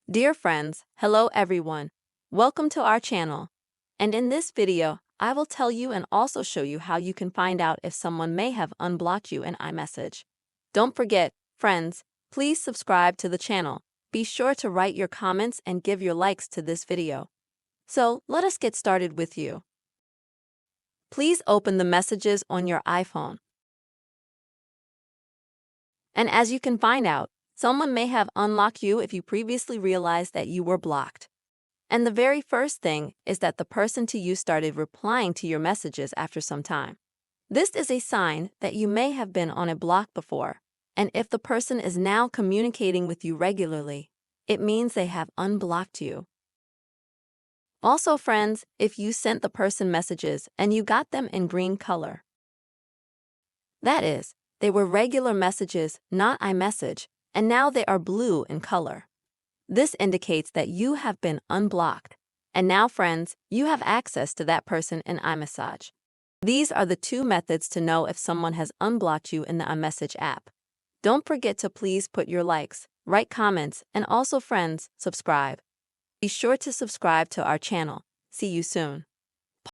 Dear friends, hello everyone. Welcome to our channel. And in this video, I will tell you and also show you how you can find out if someone may have unblocked you in iMessage. Don't forget, friends, please subscribe to the channel. Be sure to write your comments and give your likes to this video. So, let us get started with you. Please open the messages on your iPhone. And as you can find out, someone may have unlocked you if you previously realized that you were blocked. And the very first thing is that the person to you started replying to your messages after some time. This is a sign that you may have been on a block before, and if the person is now communicating with you regularly, it means they have unblocked you. Also, friends, if you sent the person messages and you got them in green color, that is, they were regular messages, not iMessage, and now they are blue in color. This indicates that you have been unblocked. And now, friends, you have access to that person in iMessage. These are the two methods to know if someone has unblocked you in the iMessage app. Don't forget to please put your likes, write comments, and also, friends, subscribe. Be sure to subscribe to our channel. See you soon.